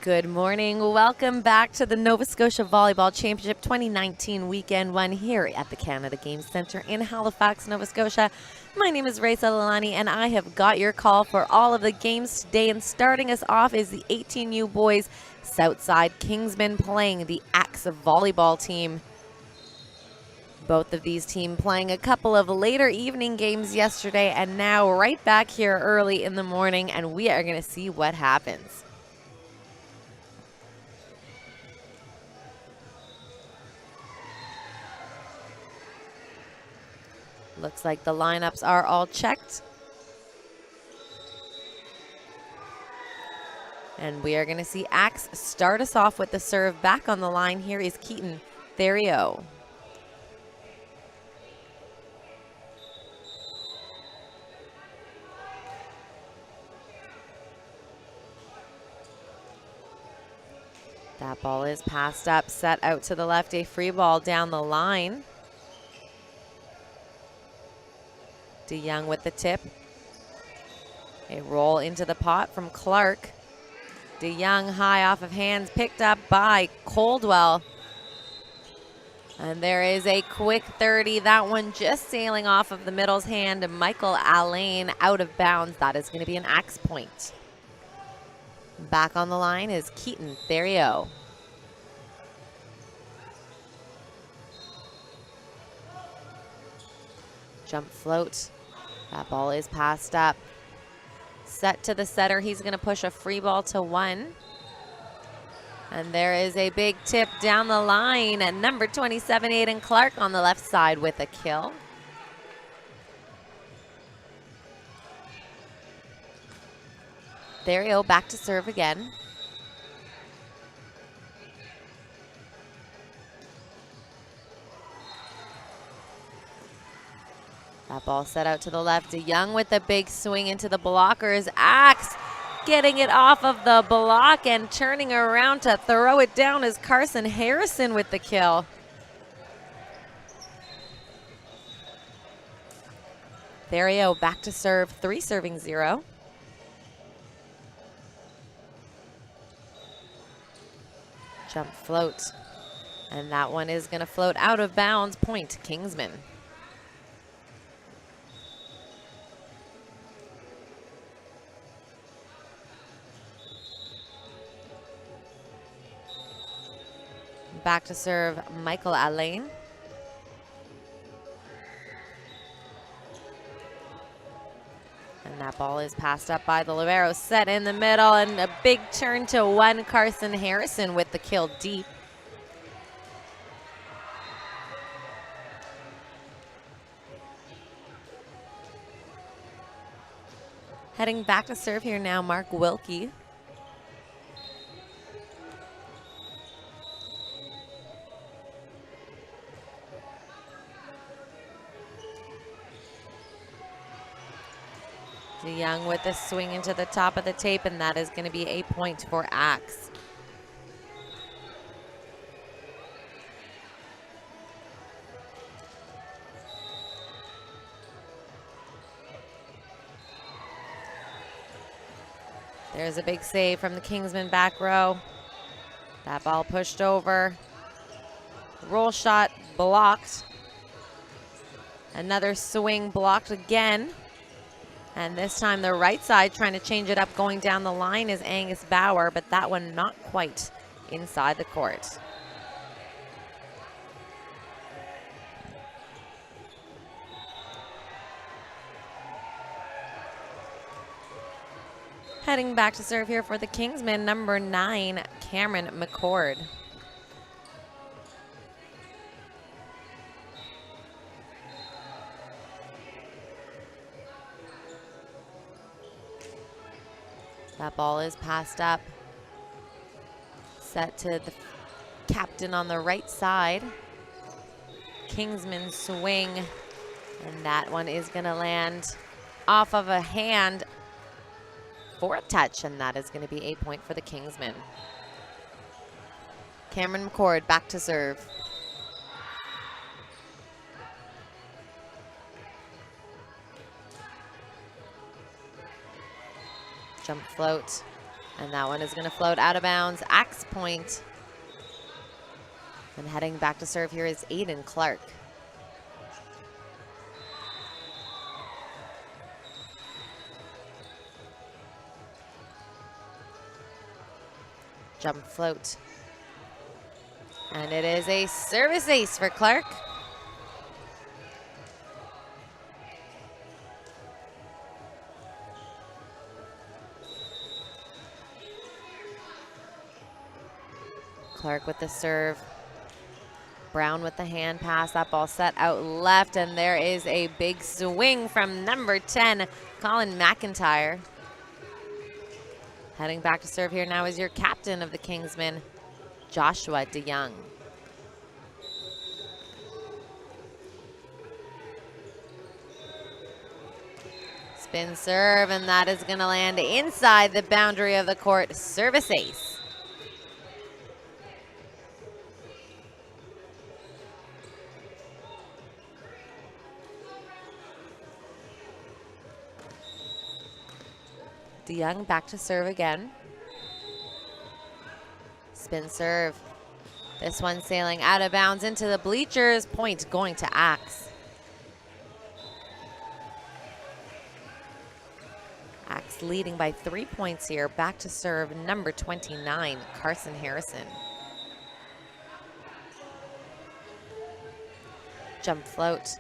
Good morning. Welcome back to the Nova Scotia Volleyball Championship 2019 Weekend 1 here at the Canada Games Centre in Halifax, Nova Scotia. My name is Raisa Lalani, and I have got your call for all of the games today. And starting us off is the 18U boys Southside Kingsmen playing the Axe volleyball team. Both of these teams playing a couple of later evening games yesterday and now right back here early in the morning, and we are going to see what happens. Looks like the lineups are all checked. And we are going to see Axe start us off with the serve. Back on the line here is Keaton Theriot. That ball is passed up, set out to the left, a free ball down the line. DeYoung with the tip. A roll into the pot from Clark. DeYoung high off of hands, picked up by Coldwell. And there is a quick 30. That one just sailing off of the middle's hand. Michael Allain out of bounds. That is going to be an Axe point. Back on the line is Keaton Theriot. Jump float. That ball is passed up. Set to the setter. He's going to push a free ball to one. And there is a big tip down the line. And number 27, Aiden Clark on the left side with a kill. Theriot back to serve again. That ball set out to the left. DeYoung with a big swing into the blockers. Axe getting it off of the block and turning around to throw it down is Carson Harrison with the kill. Theriot back to serve, 3 serving 0. Jump float. And that one is going to float out of bounds. Point Kingsmen. Back to serve Michael Allain. And that ball is passed up by the libero, set in the middle, and a big turn to one. Carson Harrison with the kill deep. Heading back to serve here now, Mark Wilkie. DeYoung with a swing into the top of the tape, and that is going to be a point for Axe. There's a big save from the Kingsmen back row. That ball pushed over. Roll shot blocked. Another swing blocked again. And this time the right side trying to change it up going down the line is Angus Bauer, but that one not quite inside the court. Heading back to serve here for the Kingsmen, number 9, Cameron McCord. That ball is passed up. Set to the captain on the right side. Kingsman swing. And that one is going to land off of a hand for a touch. And that is going to be a point for the Kingsmen. Cameron McCord back to serve. Jump float. And that one is going to float out of bounds. Axe point. And heading back to serve here is Aiden Clark. Jump float. And it is a service ace for Clark. Clark with the serve. Brown with the hand pass. That ball set out left, and there is a big swing from number 10, Colin McIntyre. Heading back to serve here now is your captain of the Kingsmen, Joshua DeYoung. Spin serve, and that is going to land inside the boundary of the court. Service ace. DeYoung back to serve again. Spin serve. This one sailing out of bounds into the bleachers. Point going to Axe. Axe leading by 3 points here. Back to serve number 29, Carson Harrison. Jump float.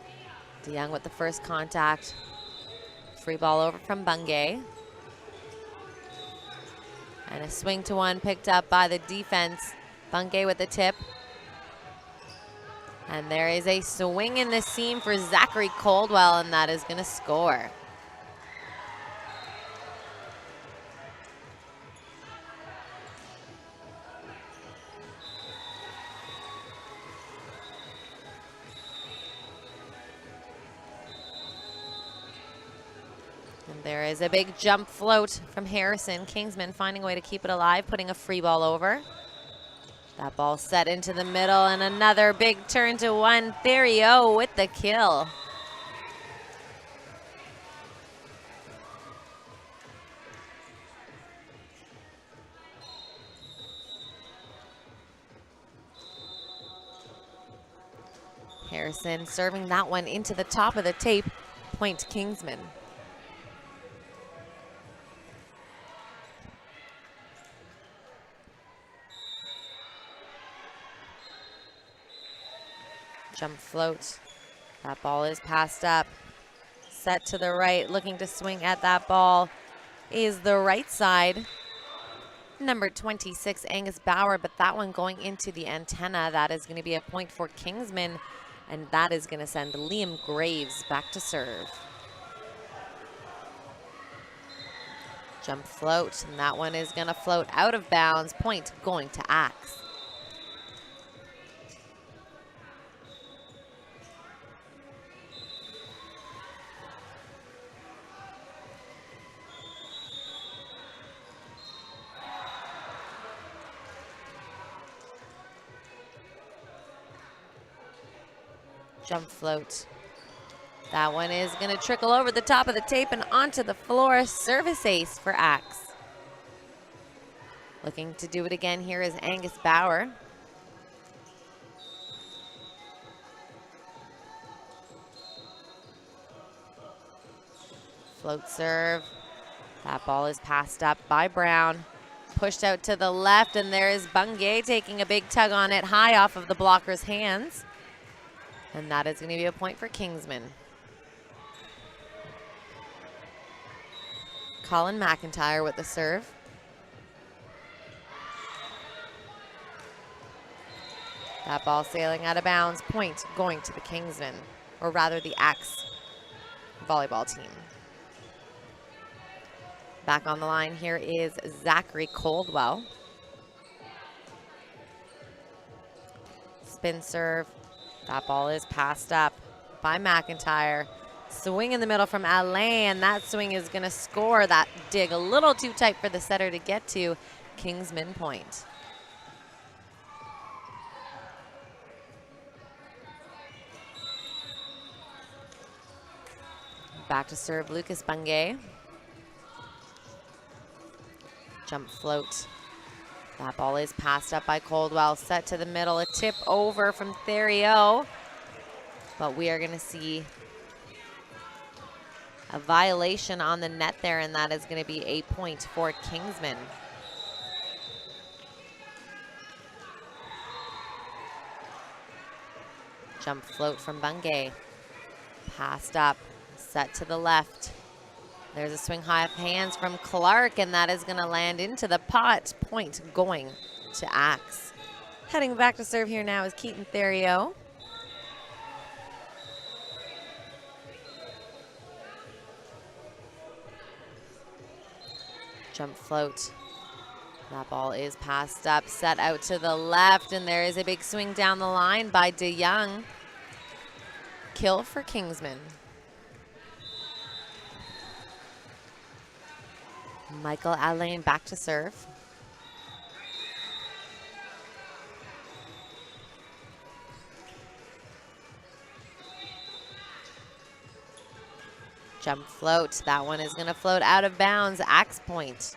DeYoung with the first contact. Free ball over from Bungay. And a swing to one picked up by the defense. Bungay with the tip. And there is a swing in the seam for Zachary Coldwell, and that is going to score. And there is a big jump float from Harrison. Kingsmen finding a way to keep it alive, putting a free ball over. That ball set into the middle, and another big turn to one. Therio with the kill. Harrison serving that one into the top of the tape. Point Kingsmen. Jump float. That ball is passed up. Set to the right, looking to swing at that ball is the right side. Number 26, Angus Bauer, but that one going into the antenna. That is going to be a point for Kingsmen, and that is going to send Liam Graves back to serve. Jump float, and that one is going to float out of bounds. Point going to Axe. Jump float. That one is going to trickle over the top of the tape and onto the floor. Service ace for Axe. Looking to do it again here is Angus Bauer. Float serve. That ball is passed up by Brown. Pushed out to the left, and there is Bungay taking a big tug on it high off of the blocker's hands. And that is going to be a point for Kingsmen. Colin McIntyre with the serve. That ball sailing out of bounds. Point going to the Kingsmen, or rather the Axe volleyball team. Back on the line here is Zachary Coldwell. Spin serve. That ball is passed up by McIntyre. Swing in the middle from Alain, and that swing is going to score. That dig a little too tight for the setter to get to. Kingsmen point. Back to serve Lucas Bungay. Jump float. That ball is passed up by Coldwell. Set to the middle. A tip over from Theriot. But we are going to see a violation on the net there, and that is going to be a point for Kingsmen. Jump float from Bungay. Passed up. Set to the left. There's a swing high of hands from Clark, and that is going to land into the pot. Point going to Axe. Heading back to serve here now is Keaton Theriot. Jump float. That ball is passed up, set out to the left, and there is a big swing down the line by DeYoung. Kill for Kingsmen. Michael Allain back to serve. Jump float. That one is going to float out of bounds. Axe point.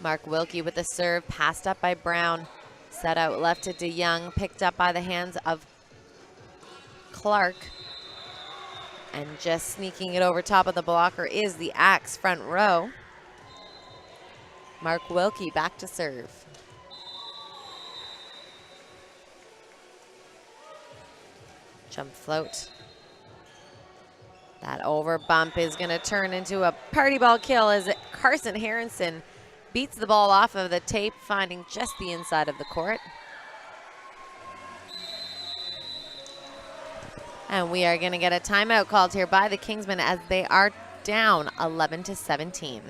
Mark Wilkie with the serve, passed up by Brown. Set out left to DeYoung, picked up by the hands of Clark. And just sneaking it over top of the blocker is the Axe front row. Mark Wilkie back to serve. Jump float. That over bump is going to turn into a party ball kill as Carson Harrison beats the ball off of the tape, finding just the inside of the court. And we are going to get a timeout called here by the Kingsmen as they are down 11-17.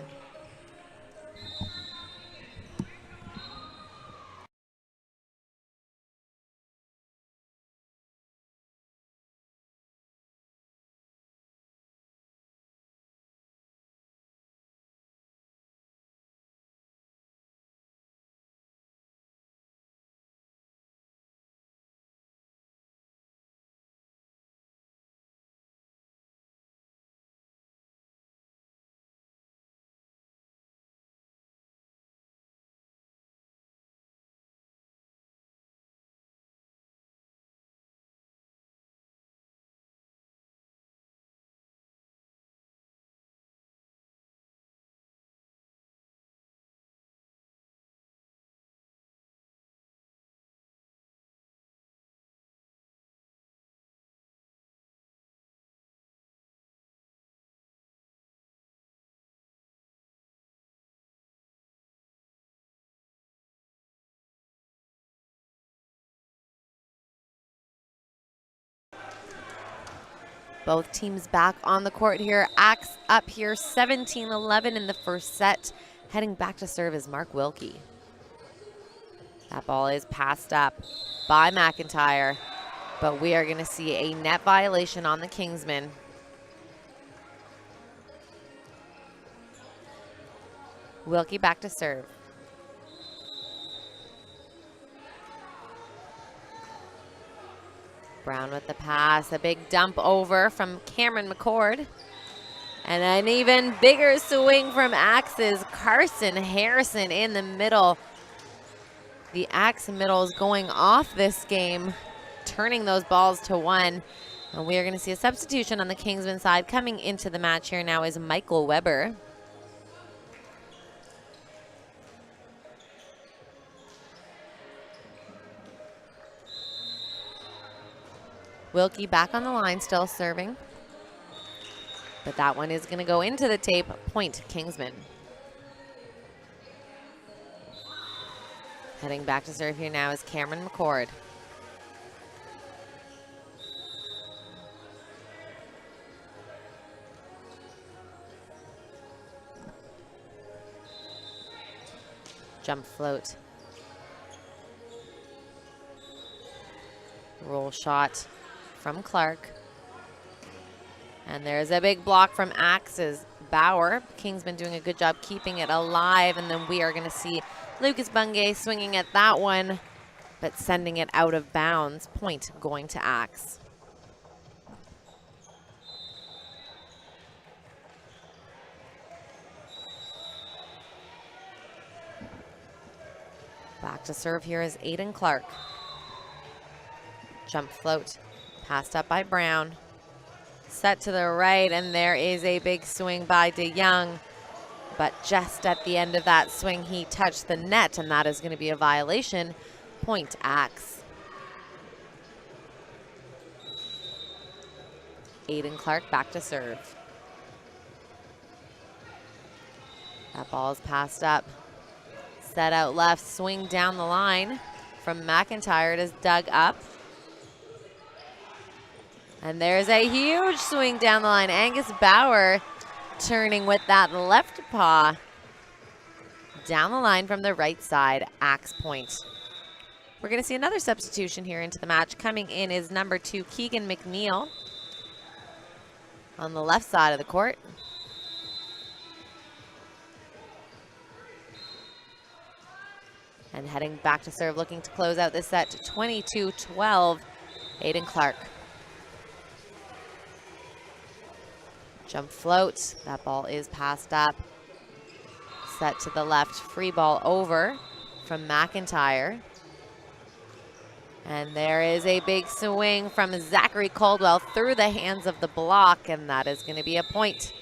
Both teams back on the court here. Axe up here 17-11 in the first set. Heading back to serve is Mark Wilkie. That ball is passed up by McIntyre, but we are going to see a net violation on the Kingsmen. Wilkie back to serve. Brown with the pass, a big dump over from Cameron McCord. And an even bigger swing from Axe's Carson Harrison in the middle. The Axe middle is going off this game, turning those balls to one. And we are going to see a substitution on the Kingsmen side. Coming into the match here now is Michael Weber. Wilkie back on the line, still serving. But that one is going to go into the tape. Point Kingsmen. Heading back to serve here now is Cameron McCord. Jump float. Roll shot from Clark. And there's a big block from Axe's Bauer. Kingsmen doing a good job keeping it alive, and then we are going to see Lucas Bungay swinging at that one, but sending it out of bounds. Point going to Axe. Back to serve here is Aiden Clark. Jump float, passed up by Brown. Set to the right, and there is a big swing by DeYoung. But just at the end of that swing, he touched the net, and that is going to be a violation. Point Axe. Aiden Clark back to serve. That ball is passed up. Set out left, swing down the line from McIntyre. It is dug up. And there's a huge swing down the line. Angus Bauer turning with that left paw. Down the line from the right side, Axe point. We're going to see another substitution here into the match. Coming in is number 2, Keegan McNeil. On the left side of the court. And heading back to serve, looking to close out this set to 22-12, Aiden Clark. Jump float, that ball is passed up. Set to the left, free ball over from McIntyre. And there is a big swing from Zachary Caldwell through the hands of the block, and that is going to be a point.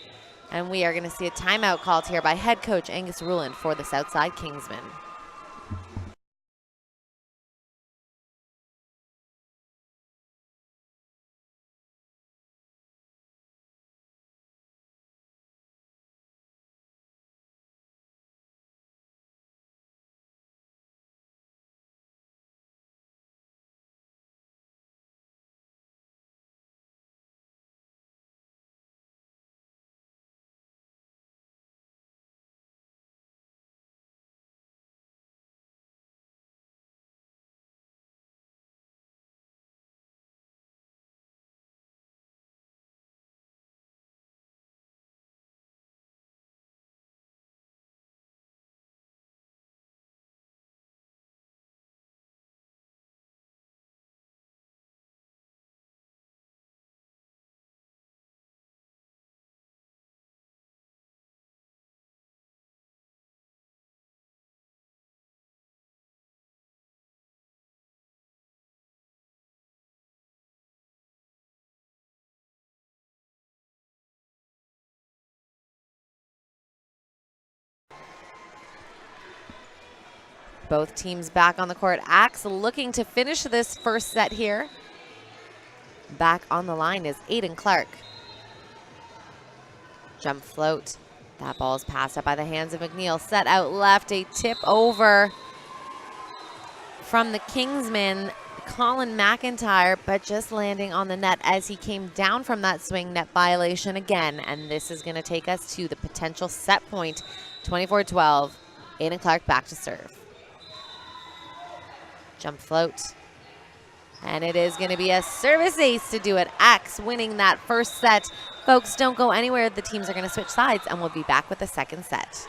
And we are going to see a timeout called here by head coach Angus Ruland for the Southside Kingsmen. Both teams back on the court. Axe looking to finish this first set here. Back on the line is Aiden Clark. Jump float. That ball is passed up by the hands of McNeil. Set out left, a tip over from the Kingsman, Colin McIntyre, but just landing on the net as he came down from that swing. Net violation again, and this is going to take us to the potential set point, 24-12. Aiden Clark back to serve. Jump float. And it is going to be a service ace to do it. Axe winning that first set. Folks, don't go anywhere. The teams are going to switch sides, and we'll be back with the second set.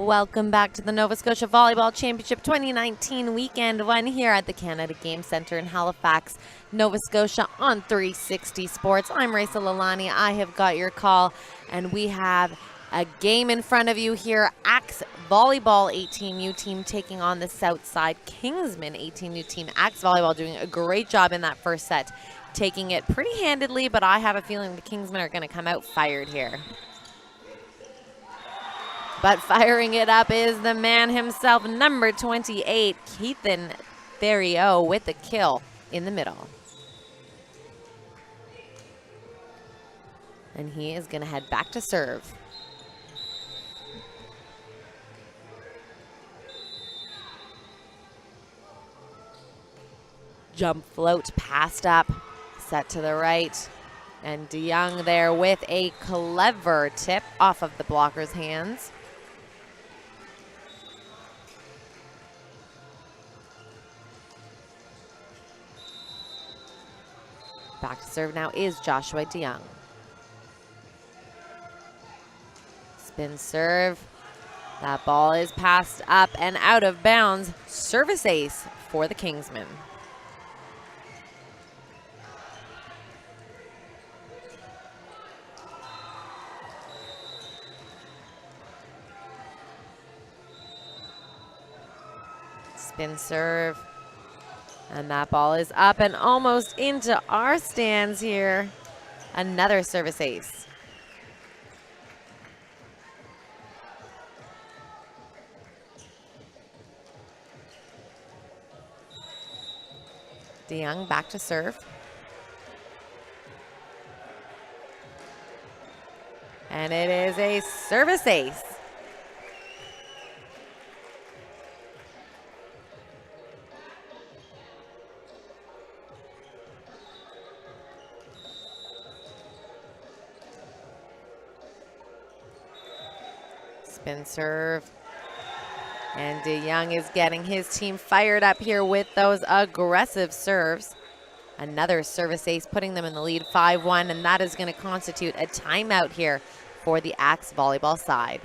Welcome back to the Nova Scotia Volleyball Championship 2019 weekend one here at the Canada Game Centre in Halifax, Nova Scotia on 360 Sports. I'm Raisa Lalani. I have got your call, and we have a game in front of you here. Axe Volleyball 18U team taking on the Southside Kingsmen 18U team. Axe Volleyball doing a great job in that first set, taking it pretty handedly, but I have a feeling the Kingsmen are going to come out fired here. But firing it up is the man himself, number 28, Keithan Theriot, with the kill in the middle. And he is going to head back to serve. Jump float passed up, set to the right. And DeYoung there with a clever tip off of the blocker's hands. Back to serve now is Joshua DeYoung. Spin serve. That ball is passed up and out of bounds. Service ace for the Kingsmen. Spin serve. And that ball is up and almost into our stands here. Another service ace. DeYoung back to serve. And it is a service ace. Spin serve. And DeYoung is getting his team fired up here with those aggressive serves. Another service ace, putting them in the lead 5-1, and that is going to constitute a timeout here for the Axe Volleyball side.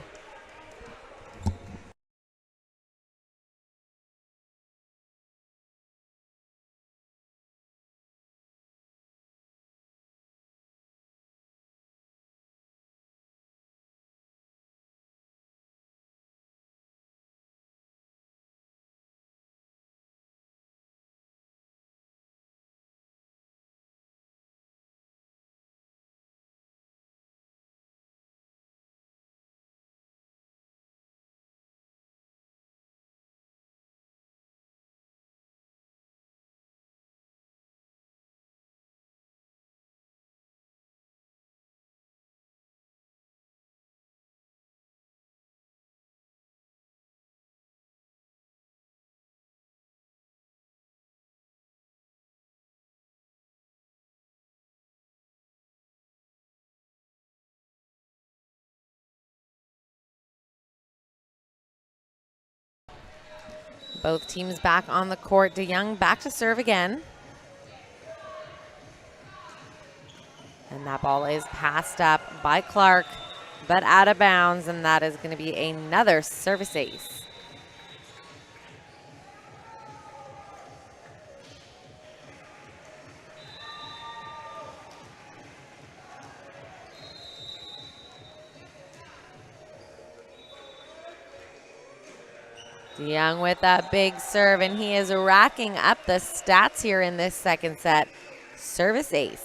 Both teams back on the court. DeYoung back to serve again. And that ball is passed up by Clark, but out of bounds, and that is going to be another service ace. DeYoung with that big serve, and he is racking up the stats here in this second set. Service ace.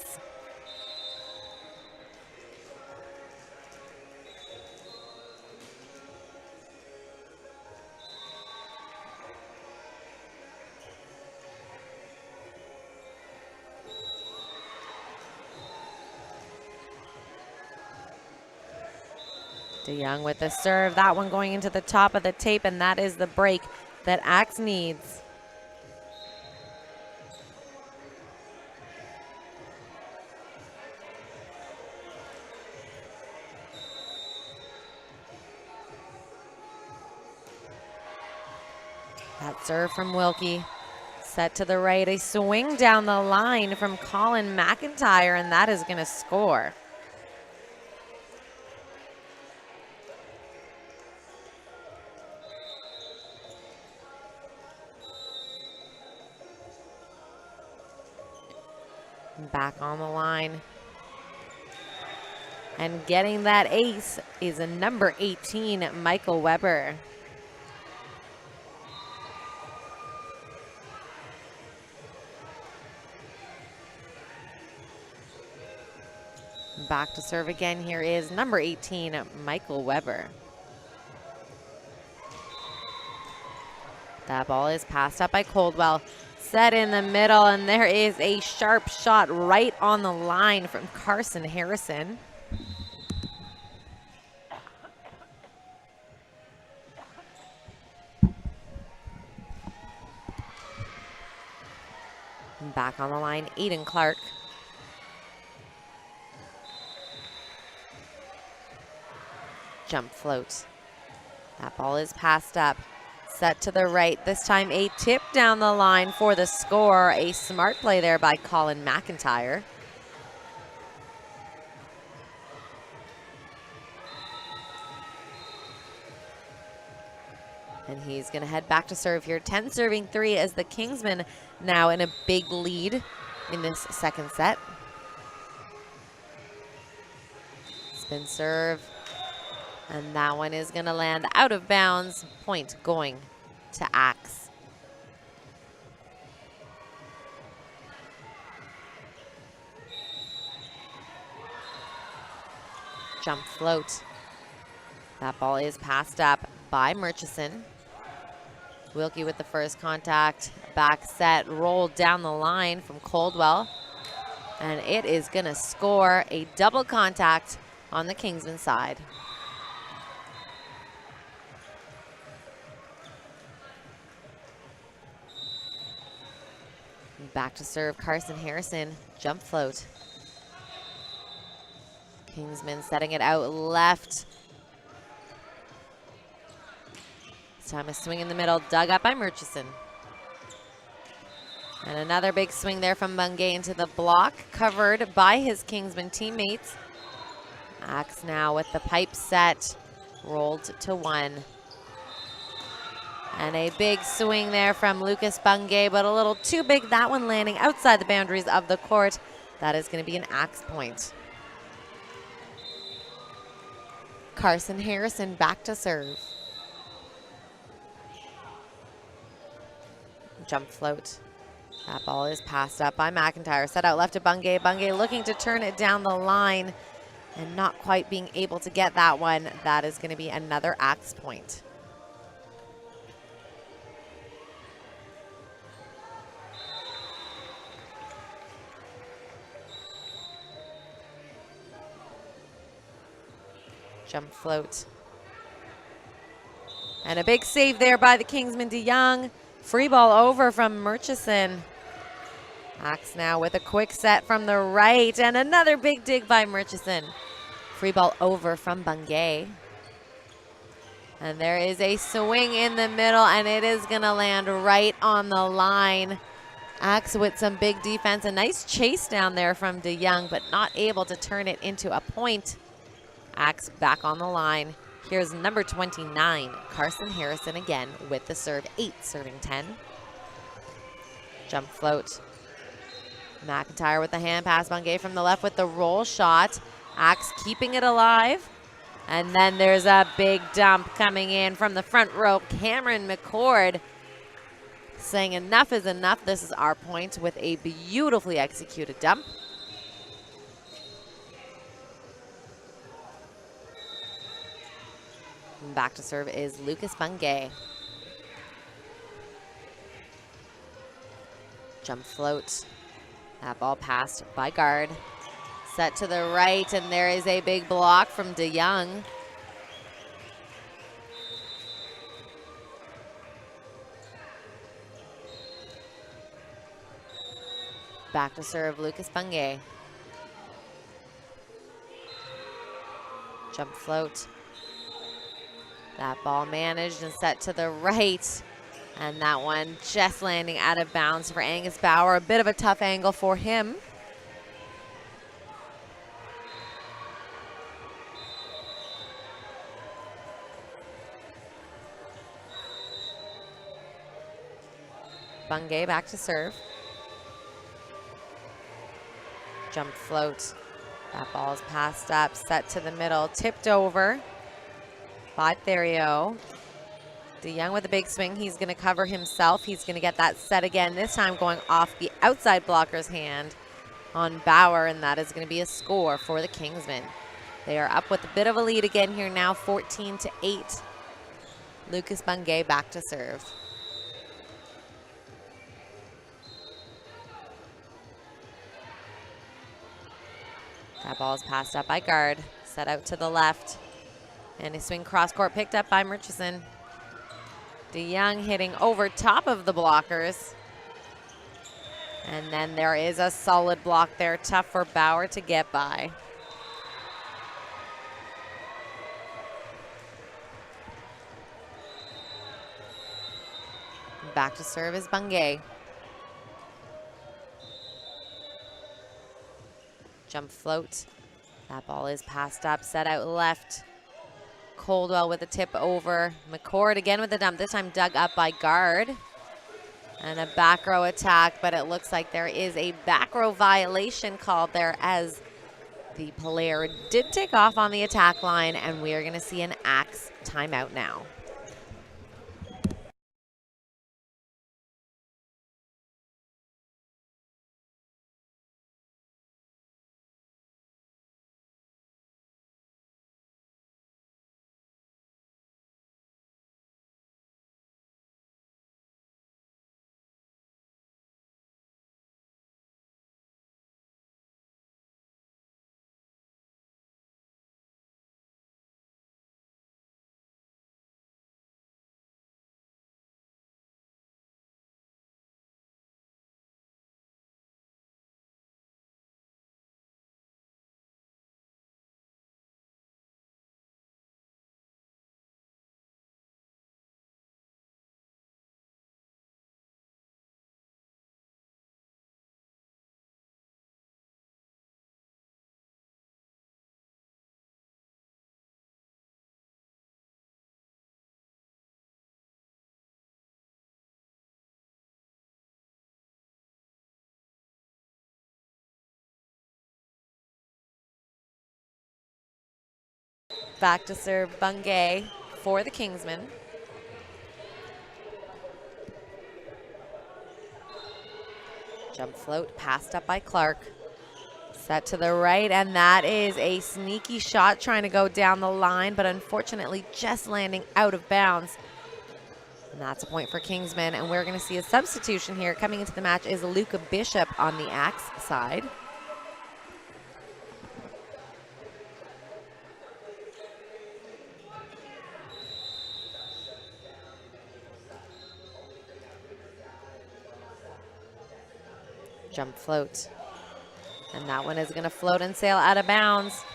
DeYoung with the serve, that one going into the top of the tape, and that is the break that Axe needs. That serve from Wilkie, set to the right, a swing down the line from Colin McIntyre, and that is going to score. Back on the line. And getting that ace is a number 18, Michael Weber. Back to serve again. Here is number 18, Michael Weber. That ball is passed up by Coldwell. Set in the middle, and there is a sharp shot right on the line from Carson Harrison. Back on the line, Aiden Clark. Jump float. That ball is passed up. Set to the right. This time a tip down the line for the score. A smart play there by Colin McIntyre. And he's going to head back to serve here. 10 serving 3 as the Kingsmen now in a big lead in this second set. Spin serve. And that one is going to land out of bounds. Point going to Axe. Jump float. That ball is passed up by Murchison. Wilkie with the first contact. Back set, rolled down the line from Coldwell. And it is going to score a double contact on the Kingsman side. Back to serve, Carson Harrison, jump float. Kingsman setting it out left. This time a swing in the middle, dug up by Murchison. And another big swing there from Bungay into the block, covered by his Kingsman teammates. Axe now with the pipe set, rolled to 1. And a big swing there from Lucas Bungay, but a little too big. That one landing outside the boundaries of the court. That is going to be an Axe point. Carson Harrison back to serve. Jump float. That ball is passed up by McIntyre. Set out left to Bungay. Bungay looking to turn it down the line and not quite being able to get that one. That is going to be another Axe point. Jump float. And a big save there by the Kingsman DeYoung. Free ball over from Murchison. Axe now with a quick set from the right, and another big dig by Murchison. Free ball over from Bungay. And there is a swing in the middle, and it is going to land right on the line. Axe with some big defense. A nice chase down there from DeYoung, but not able to turn it into a point. Axe back on the line. Here's number 29, Carson Harrison again with the serve. 8 serving 10. Jump float. McIntyre with the hand pass. Bungay from the left with the roll shot. Axe keeping it alive. And then there's a big dump coming in from the front row. Cameron McCord saying enough is enough. This is our point with a beautifully executed dump. Back to serve is Lucas Bungay. Jump float. That ball passed by guard. Set to the right, and there is a big block from DeYoung. Back to serve Lucas Bungay. Jump float. That ball managed and set to the right. And that one just landing out of bounds for Angus Bauer. A bit of a tough angle for him. Bungay back to serve. Jump float. That ball is passed up, set to the middle, tipped over by Therio. DeYoung with a big swing. He's going to cover himself. He's going to get that set again, this time going off the outside blocker's hand on Bauer, and that is going to be a score for the Kingsmen. They are up with a bit of a lead again here now, 14-8. Lucas Bungay back to serve. That ball is passed up by guard, set out to the left. And a swing cross court picked up by Murchison. DeYoung hitting over top of the blockers. And then there is a solid block there, tough for Bauer to get by. Back to serve is Bungay. Jump float. That ball is passed up, set out left. Coldwell with a tip over. McCord again with the dump, this time dug up by guard. And a back row attack, but it looks like there is a back row violation called there as the player did take off on the attack line, and we are going to see an Axe timeout now. Back to serve Bungay for the Kingsmen. Jump float passed up by Clark. Set to the right, and that is a sneaky shot trying to go down the line, but unfortunately just landing out of bounds. And that's a point for Kingsmen, and we're going to see a substitution here. Coming into the match is Luca Bishop on the Axe side. Jump float. And that one is going to float and sail out of bounds.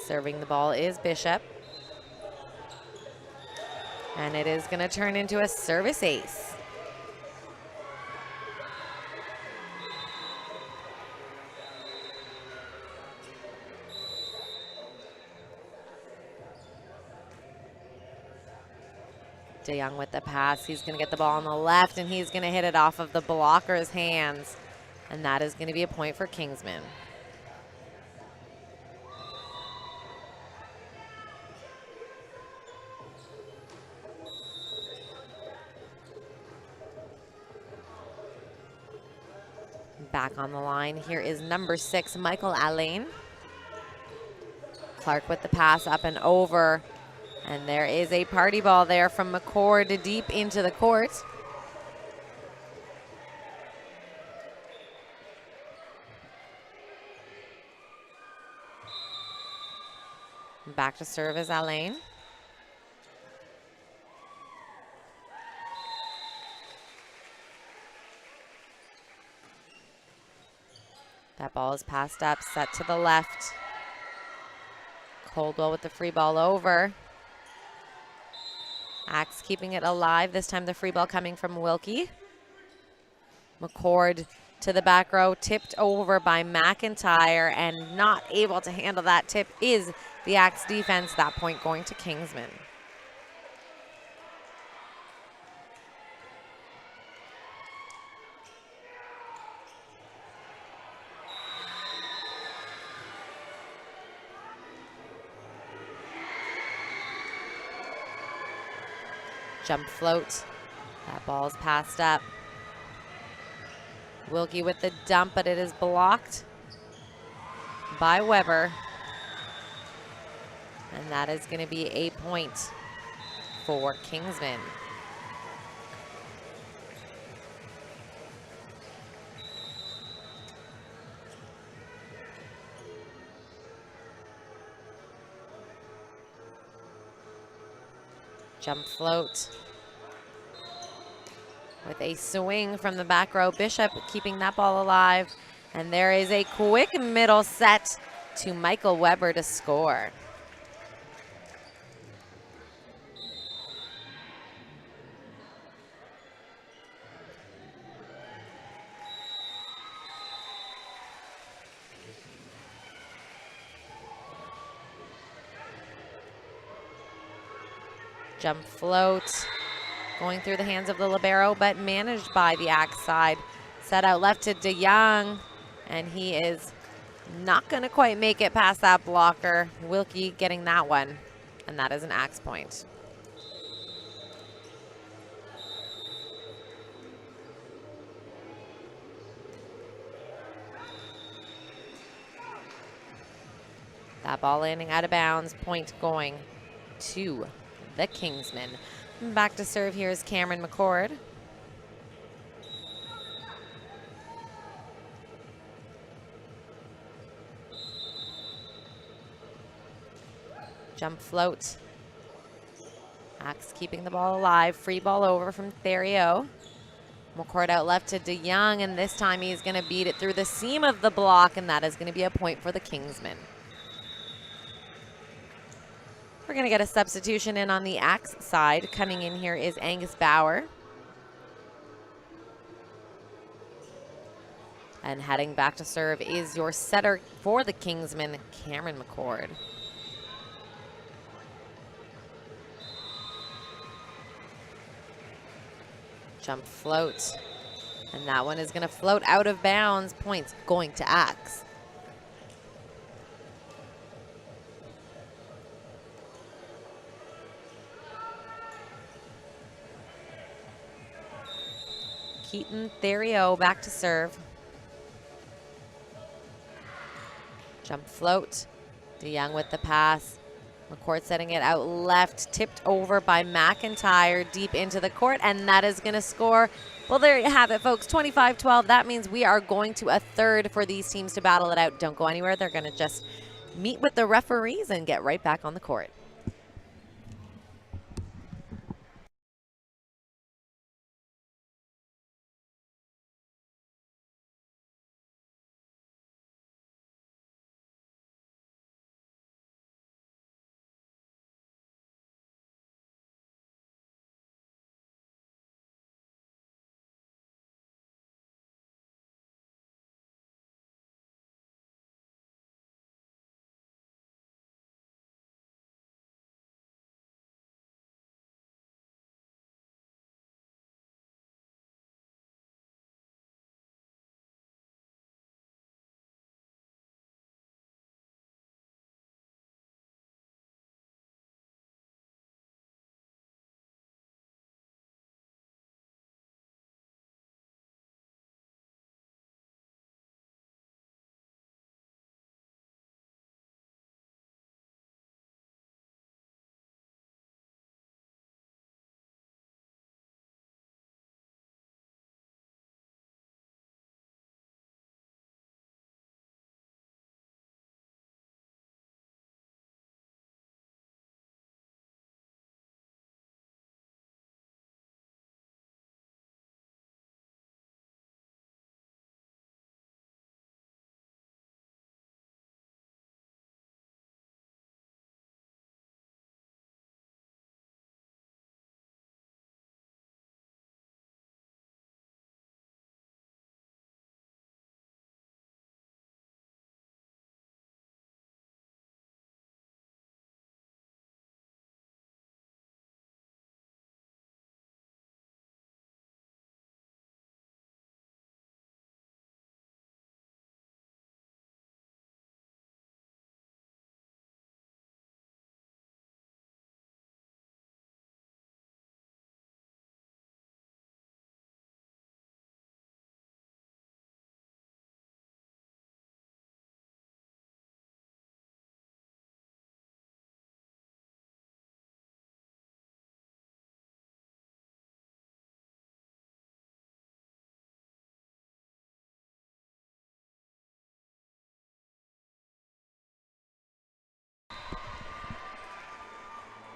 Serving the ball is Bishop. And it is going to turn into a service ace. DeYoung with the pass. He's going to get the ball on the left, and he's going to hit it off of the blocker's hands. And that is going to be a point for Kingsmen. Back on the line, here is number 6, Michael Alain. Clark with the pass up and over. And there is a party ball there from McCord deep into the court. Back to serve is Alain. That ball is passed up, set to the left. Coldwell with the free ball over. Axe keeping it alive. This time the free ball coming from Wilkie. McCord to the back row, tipped over by McIntyre, and not able to handle that tip is the Axe defense. That point going to Kingsmen. Jump float. That ball's passed up. Wilkie with the dump, but it is blocked by Weber. And that is going to be a point for Kingsmen. Jump float with a swing from the back row. Bishop keeping that ball alive. And there is a quick middle set to Michael Weber to score. Jump float going through the hands of the libero, but managed by the Axe side. Set out left to DeYoung, and he is not going to quite make it past that blocker. Wilkie getting that one, and that is an Axe point. That ball landing out of bounds, point going to the Kingsmen. Back to serve here is Cameron McCord. Jump float. Axe keeping the ball alive. Free ball over from Theriot. McCord out left to DeYoung, and this time he's going to beat it through the seam of the block, and that is going to be a point for the Kingsmen. We're going to get a substitution in on the Axe side. Coming in here is Angus Bauer. And heading back to serve is your setter for the Kingsmen, Cameron McCord. Jump float. And that one is going to float out of bounds. Points going to Axe. Keaton Theriot back to serve. Jump float. DeYoung with the pass. McCord setting it out left, tipped over by McIntyre deep into the court, and that is going to score. Well, there you have it, folks, 25-12. That means we are going to a third for these teams to battle it out. Don't go anywhere. They're going to just meet with the referees and get right back on the court.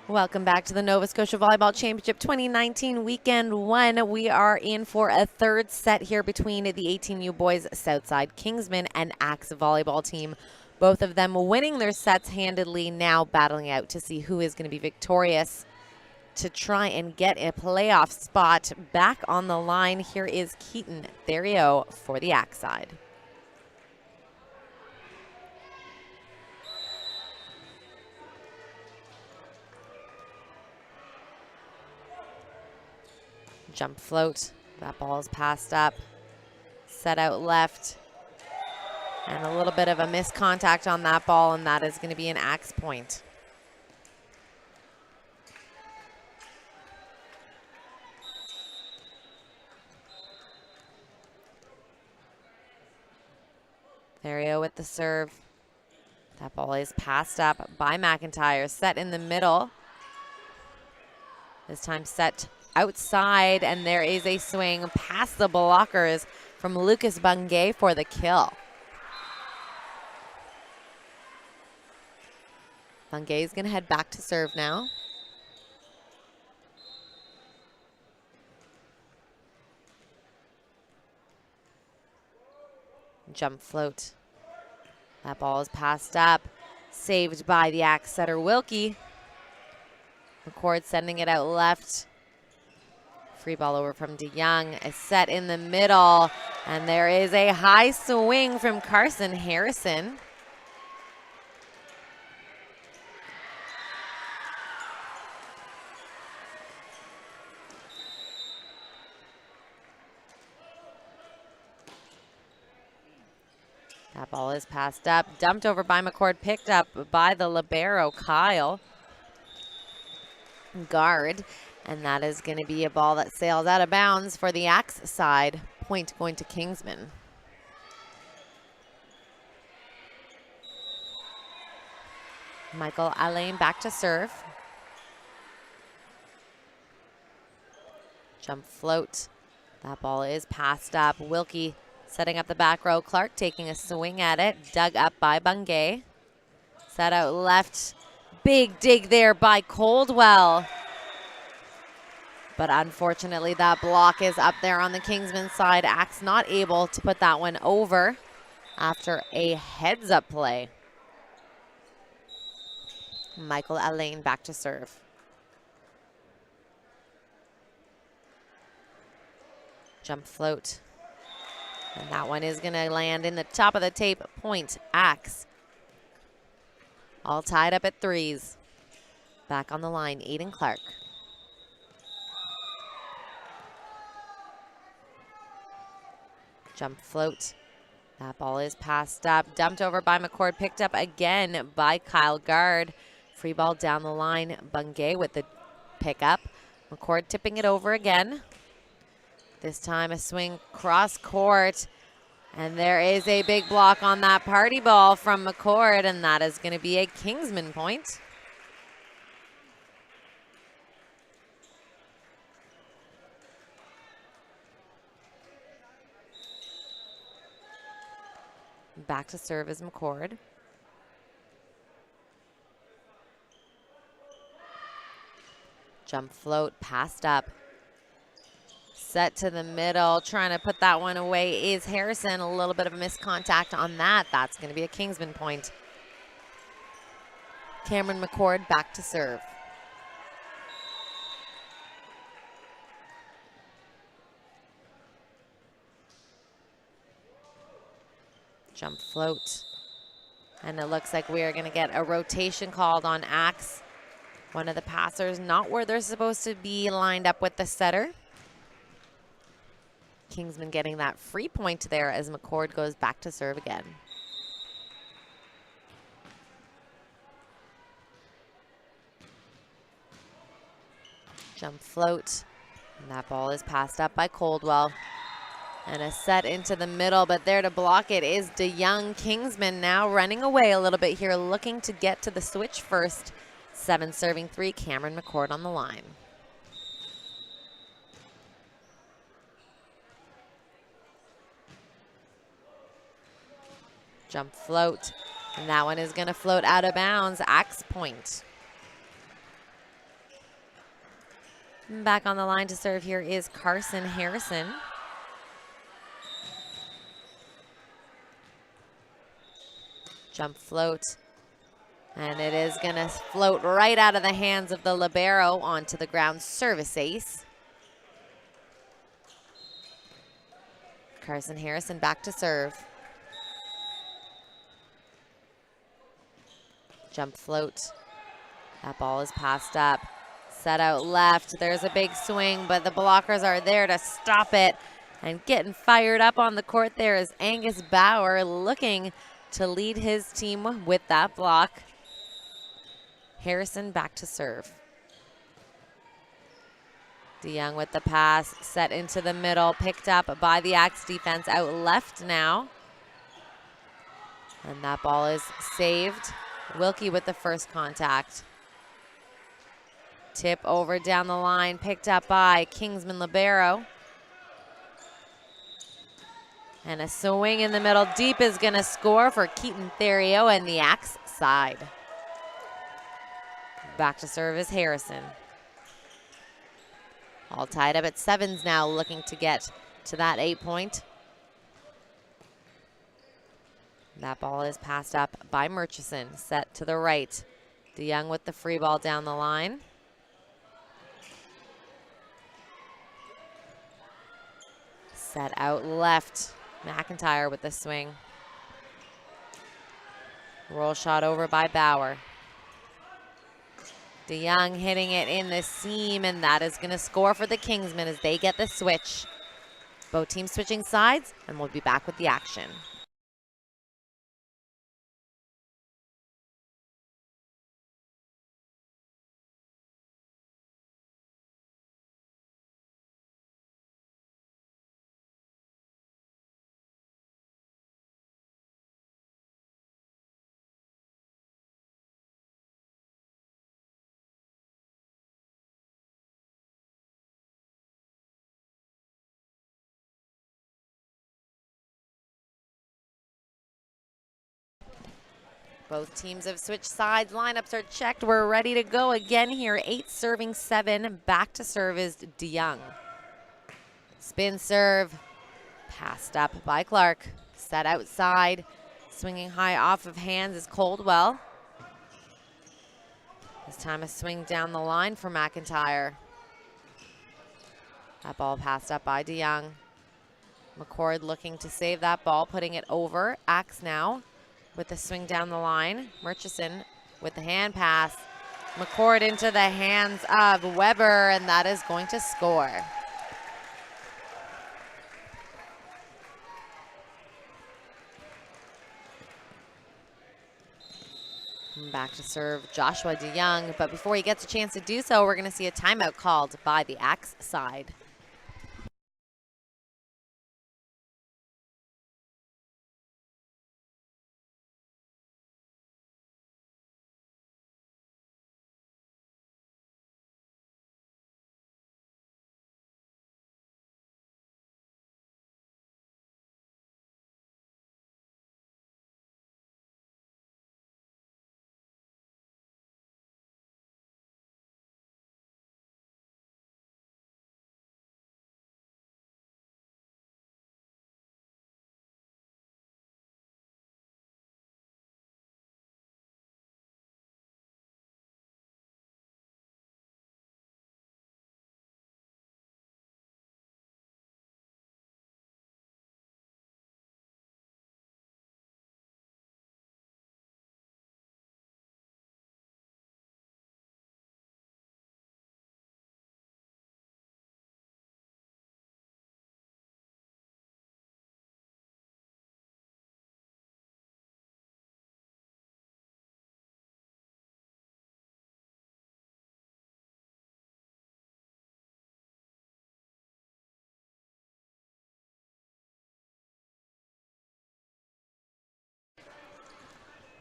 Welcome back to the Nova Scotia Volleyball Championship 2019 Weekend 1. We are in for a third set here between the 18U boys Southside Kingsmen and Axe Volleyball team. Both of them winning their sets handedly, now battling out to see who is going to be victorious to try and get a playoff spot back on the line. Here is Keaton Theriot for the Axe side. Jump float, that ball is passed up, set out left, and a little bit of a miscontact on that ball, and that is going to be an Axe point. Theriot with the serve. That ball is passed up by McIntyre, set in the middle. This time set outside, and there is a swing past the blockers from Lucas Bungay for the kill. Bungay is going to head back to serve now. Jump float. That ball is passed up, saved by the Axe setter Wilkie. McCord sending it out left. Free ball over from DeYoung. A set in the middle, and there is a high swing from Carson Harrison. That ball is passed up, dumped over by McCord, picked up by the libero, Kyle Guard. And that is going to be a ball that sails out of bounds for the Axe side. Point going to Kingsmen. Michael Alain back to serve. Jump float. That ball is passed up. Wilkie setting up the back row. Clark taking a swing at it. Dug up by Bungay. Set out left. Big dig there by Coldwell. But unfortunately, that block is up there on the Kingsmen side. Axe not able to put that one over after a heads-up play. Michael Alain back to serve. Jump float. And that one is going to land in the top of the tape. Point, Axe. All tied up at threes. Back on the line, Aiden Clark. Jump float. That ball is passed up, dumped over by McCord, picked up again by Kyle Guard. Free ball down the line. Bungay with the pickup. McCord tipping it over again. This time a swing cross court. And there is a big block on that party ball from McCord, and that is going to be a Kingsman point. Back to serve is McCord. Jump float, passed up. Set to the middle, trying to put that one away is Harrison. A little bit of a miscontact on that. That's going to be a Kingsman point. Cameron McCord back to serve. Jump float. And it looks like we are going to get a rotation called on Axe. One of the passers not where they're supposed to be lined up with the setter. Kingsman getting that free point there as McCord goes back to serve again. Jump float. And that ball is passed up by Coldwell. And a set into the middle, but there to block it is DeYoung. Kingsman now running away a little bit here, looking to get to the switch first. 7 serving 3, Cameron McCord on the line. Jump float, and that one is going to float out of bounds. Axe point. Back on the line to serve here is Carson Harrison. Jump float. And it is going to float right out of the hands of the libero onto the ground. Service ace. Carson Harrison back to serve. Jump float. That ball is passed up. Set out left. There's a big swing, but the blockers are there to stop it. And getting fired up on the court there is Angus Bauer, looking to lead his team with that block. Harrison back to serve. DeYoung with the pass, set into the middle, picked up by the Axe defense out left now. And that ball is saved. Wilkie with the first contact. Tip over down the line, picked up by Kingsmen libero. And a swing in the middle deep is going to score for Keaton Therio and the Axe side. Back to serve is Harrison. All tied up at 7s now, looking to get to that 8-point. That ball is passed up by Murchison, set to the right. DeYoung with the free ball down the line. Set out left. McIntyre with the swing. Roll shot over by Bauer. DeYoung hitting it in the seam, and that is going to score for the Kingsmen as they get the switch. Both teams switching sides, and we'll be back with the action. Both teams have switched sides. Lineups are checked. We're ready to go again here. 8 serving 7. Back to serve is DeYoung. Spin serve. Passed up by Clark. Set outside. Swinging high off of hands is Coldwell. This time a swing down the line for McIntyre. That ball passed up by DeYoung. McCord looking to save that ball, putting it over. Axe now with the swing down the line. Murchison with the hand pass. McCord into the hands of Weber, and that is going to score. Back to serve Joshua DeYoung, but before he gets a chance to do so, we're going to see a timeout called by the Axe side.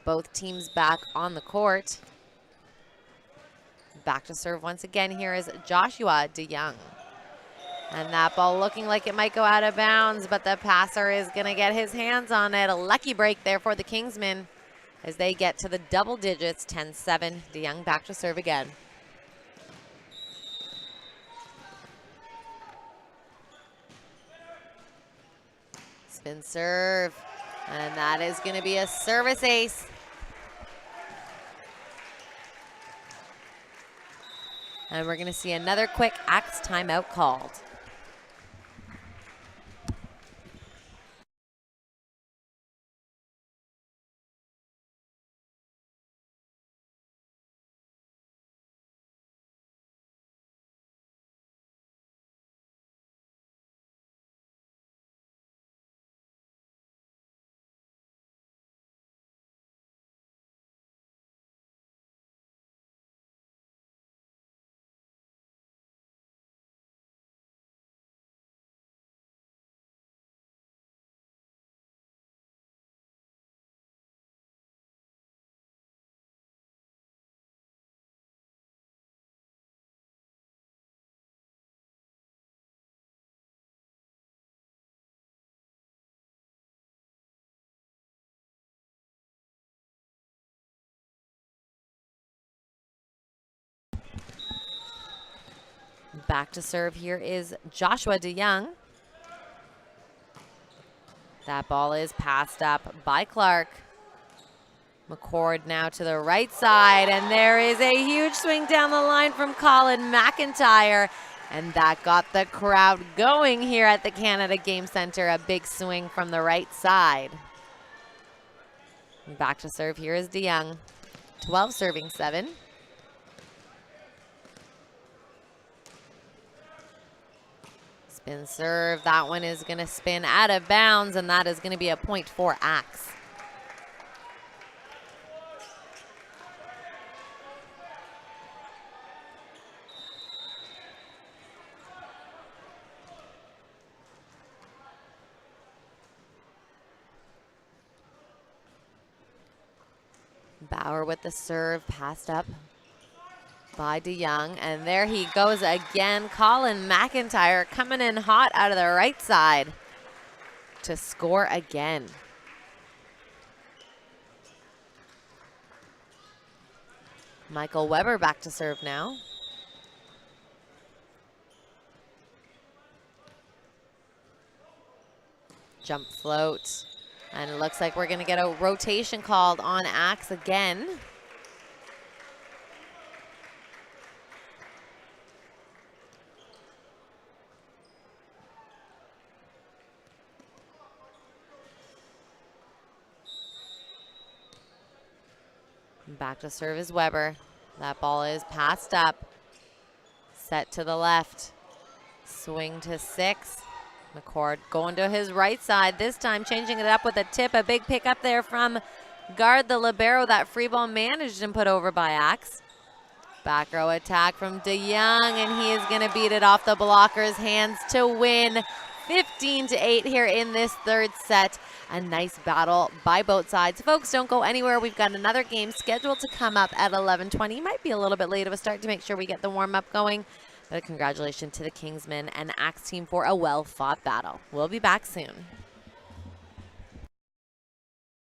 Both teams back on the court. Back to serve once again here is Joshua DeYoung. And that ball looking like it might go out of bounds, but the passer is going to get his hands on it. A lucky break there for the Kingsmen as they get to the double digits, 10-7. DeYoung back to serve again. Spin serve. And that is going to be a service ace. And we're going to see another quick Axe timeout called. Back to serve here is Joshua DeYoung. That ball is passed up by Clark. McCord now to the right side, and there is a huge swing down the line from Colin McIntyre, and that got the crowd going here at the Canada Game Center. A big swing from the right side. Back to serve here is DeYoung. 12 serving 7. Spin serve, that one is going to spin out of bounds, and that is going to be a point for Axe. Bauer with the serve, passed up by DeYoung, and there he goes again. Colin McIntyre coming in hot out of the right side to score again. Michael Weber back to serve now. Jump float, and it looks like we're going to get a rotation called on Axe again. Back to serve is Weber. That ball is passed up. Set to the left. Swing to 6. McCord going to his right side. This time changing it up with a tip. A big pick up there from guard the libero. That free ball managed and put over by Axe. Back row attack from DeYoung, and he is going to beat it off the blocker's hands to win 15-8 here in this third set. A nice battle by both sides. Folks, don't go anywhere. We've got another game scheduled to come up at 11:20. Might be a little bit late of a start to make sure we get the warm-up going. But congratulations to the Kingsmen and Axe team for a well-fought battle. We'll be back soon.